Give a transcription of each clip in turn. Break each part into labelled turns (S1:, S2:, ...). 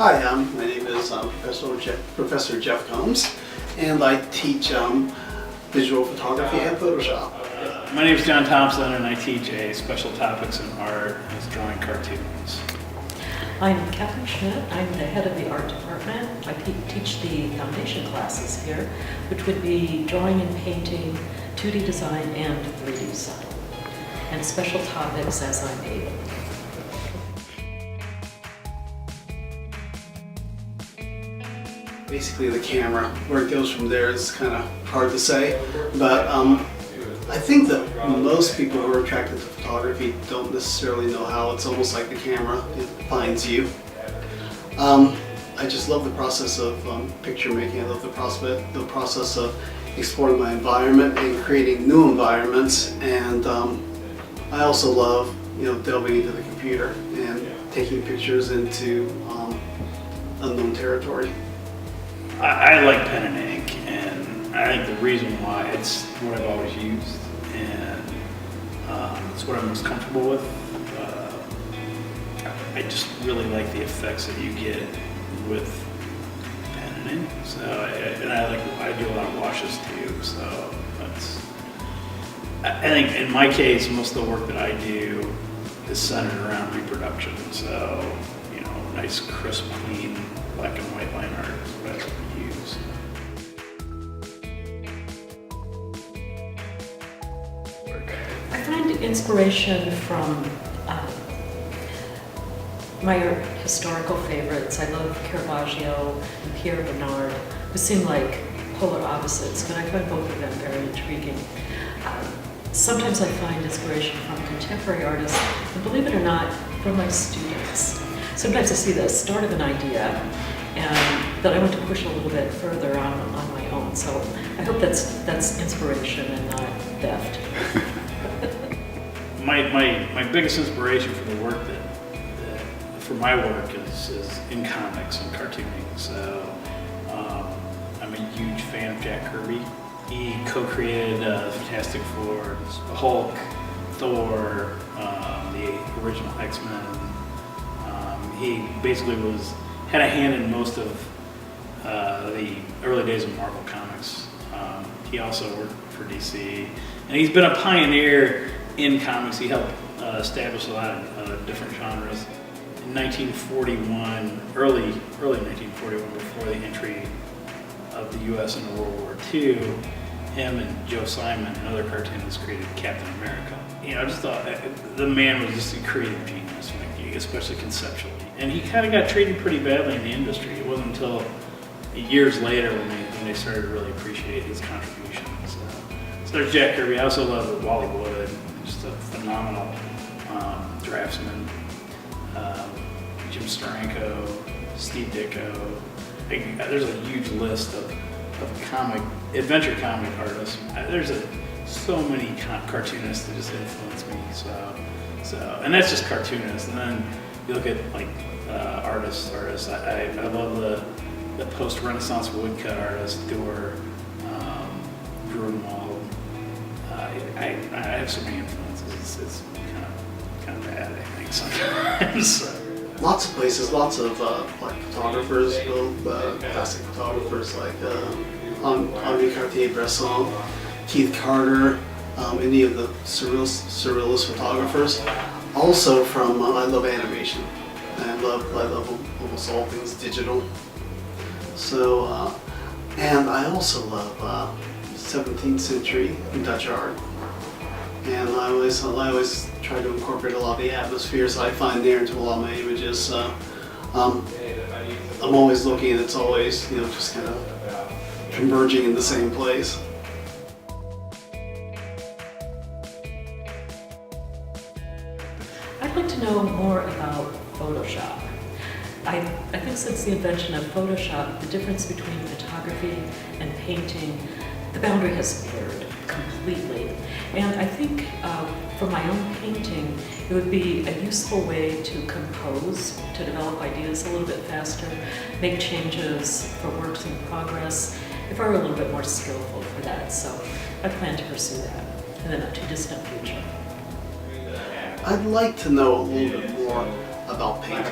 S1: Hi, my name is Professor Jeff Combs, and I teach visual photography and Photoshop.
S2: My name is John Thompson, and I teach a special topics in art as drawing cartoons.
S3: I'm Katharine Schmidt. I'm the head of the art department. I teach the foundation classes here, which would be drawing and painting, 2D design, and 3D design, and special topics as I'm able.
S1: Basically the camera, where it goes from there is kind of hard to say, but I think that most people who are attracted to photography don't necessarily know how. It's almost like the camera, it finds you. I just love the process of picture making. I love the process of exploring my environment and creating new environments, and I also love delving into the computer and taking pictures into unknown territory.
S2: I like pen and ink, and I think the reason why it's what I've always used, and it's what I'm most comfortable with. I just really like the effects that you get with pen and ink. So, I do a lot of washes too. So I think in my case, most of the work that I do is centered around reproduction. So nice, crisp, clean black and white line art is what I use.
S3: I find inspiration from my historical favorites. I love Caravaggio and Pierre Bernard, who seem like polar opposites, but I find both of them very intriguing. Sometimes I find inspiration from contemporary artists, and believe it or not, from my students. Sometimes I see the start of an idea and that I want to push a little bit further on my own. So I hope that's inspiration and not theft.
S2: My biggest inspiration for the work for my work is in comics and cartooning. So I'm a huge fan of Jack Kirby. He co-created Fantastic Four, Hulk, Thor, the original X-Men. He basically had a hand in most of the early days of Marvel Comics. He also worked for DC, and he's been a pioneer in comics. He helped establish a lot of different genres. In 1941, early 1941, before the entry of the U.S. into World War II, him and Joe Simon and other cartoonists created Captain America. I just thought the man was just a creative genius, especially conceptually. And he kind of got treated pretty badly in the industry. It wasn't until years later when they started to really appreciate his contributions. So there's Jack Kirby. I also love Wally Wood, just a phenomenal draftsman. Jim Steranko, Steve Ditko. There's a huge list of adventure comic artists. There's so many cartoonists that just influence me. And that's just cartoonists. And then you look at artists. I love the post-Renaissance woodcut artists, Durer, Grunewald. I have so many influences. It's kind of bad, I think, sometimes.
S1: Lots of places, lots of photographers, classic photographers like Henri Cartier-Bresson, Keith Carter, any of the surrealist photographers. Also from, I love animation. I love almost all things digital. So, and I also love 17th century Dutch art. And I always try to incorporate a lot of the atmospheres I find there into a lot of my images. I'm always looking, and it's always just kind of converging in the same place.
S3: I'd like to know more about Photoshop. I think since the invention of Photoshop, the difference between photography and painting, the boundary has blurred completely. And I think for my own painting, it would be a useful way to compose, to develop ideas a little bit faster, make changes for works in progress, if I were a little bit more skillful for that. So I plan to pursue that in the not too distant future.
S1: I'd like to know a little bit more about painting.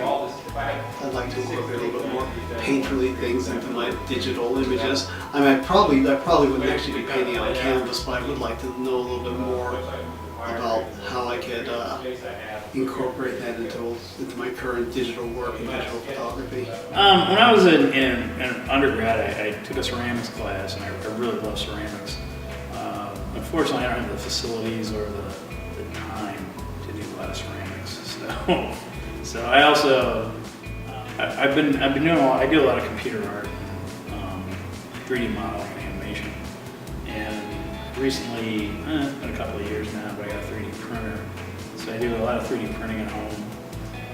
S1: I'd like to incorporate a little bit more painterly things into my digital images. I mean, I probably wouldn't actually be painting on canvas, but I would like to know a little bit more about how I could incorporate that into my current digital work and digital photography.
S2: When I was in undergrad, I took a ceramics class, and I really love ceramics. Unfortunately, I don't have the facilities or the time to do a lot of ceramics. So I also I've been doing I do a lot of computer art, and 3D model and animation, and recently, it's been a couple of years now, but I got a 3D printer, so I do a lot of 3D printing at home.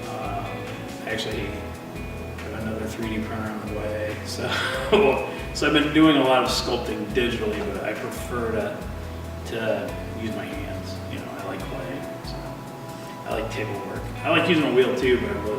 S2: I actually have another 3D printer on the way, so I've been doing a lot of sculpting digitally, but I prefer to use my hands. You know, I like clay, so I like table work. I like using a wheel too, but I really